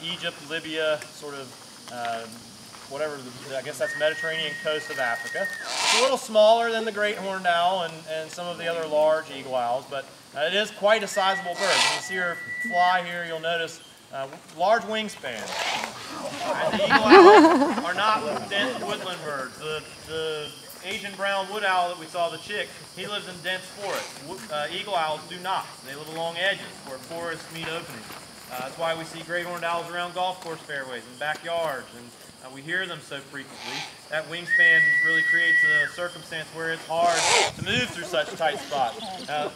Egypt, Libya, sort of whatever, I guess that's Mediterranean coast of Africa. It's a little smaller than the great horned owl and some of the other large eagle owls, but it is quite a sizable bird. When you see her fly here, you'll notice large wingspan. The eagle owls are not dense woodland birds. The Asian brown wood owl that we saw, the chick, he lives in dense forest. Eagle owls do not. They live along edges where forests meet openings. That's why we see great horned owls around golf course fairways and backyards, and we hear them so frequently. That wingspan really creates a circumstance where it's hard to move through such tight spots.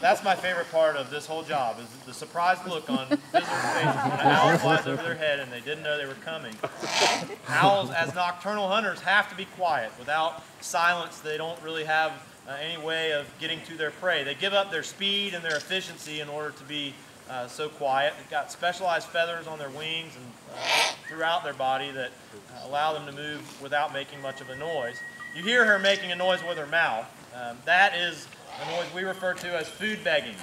That's my favorite part of this whole job, is the surprised look on visitors' faces when an owl flies over their head and they didn't know they were coming. Owls, as nocturnal hunters, have to be quiet. Without silence, they don't really have any way of getting to their prey. They give up their speed and their efficiency in order to be so quiet. They've got specialized feathers on their wings and throughout their body that allow them to move without making much of a noise. You hear her making a noise with her mouth. That is a noise we refer to as food begging.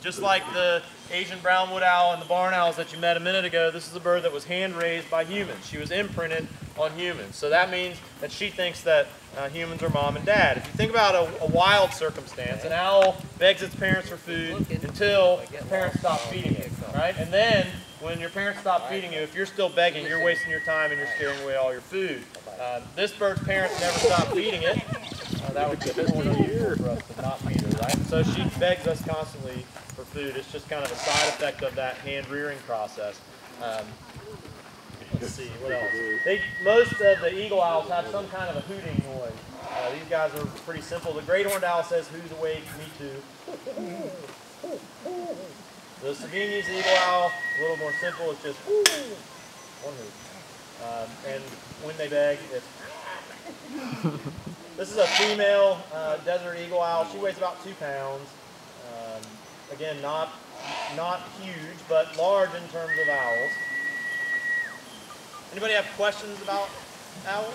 Just like the Asian brown wood owl and the barn owls that you met a minute ago, this is a bird that was hand raised by humans. She was imprinted on humans. So that means that she thinks that humans are mom and dad. If you think about a wild circumstance, an owl begs its parents for food until parents stop feeding it, right? And then when your parents stop feeding you, if you're still begging, you're wasting your time and you're scaring away all your food. This bird's parents never stop feeding it. That would be a bit more unusual for us to not feed her, right? So she begs us constantly for food. It's just kind of a side effect of that hand rearing process. Let's see, what else? Most of the eagle owls have some kind of a hooting noise. These guys are pretty simple. The great horned owl says, "Who's awake? Me too." The Savigny's eagle owl, a little more simple. It's just one hoot. And when they beg, it's This is a female desert eagle owl. She weighs about 2 pounds. Again, not huge, but large in terms of owls. Anybody have questions about owls?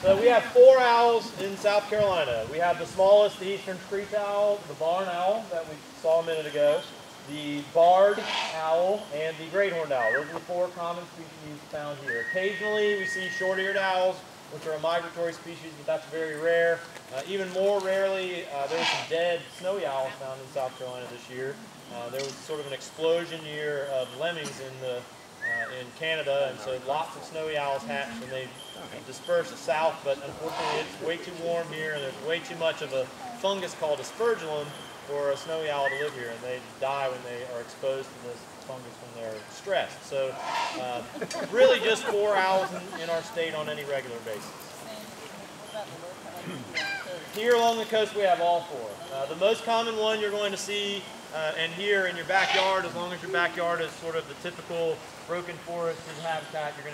So we have 4 owls in South Carolina. We have the smallest, the eastern screech owl, the barn owl that we saw a minute ago, the barred owl, and the great horned owl. Those are the 4 common species found here. Occasionally we see short-eared owls, which are a migratory species, but that's very rare. Even more rarely, there were some dead snowy owls found in South Carolina this year. There was sort of an explosion year of lemmings in Canada, and so lots of snowy owls hatched and they dispersed south, but unfortunately it's way too warm here and there's way too much of a fungus called aspergillum for a snowy owl to live here, and they die when they are exposed to this fungus when they're stressed. So really just 4 owls in our state on any regular basis. Here along the coast we have all 4. The most common one you're going to see and hear in your backyard, as long as your backyard is sort of the typical broken forest habitat, you're going to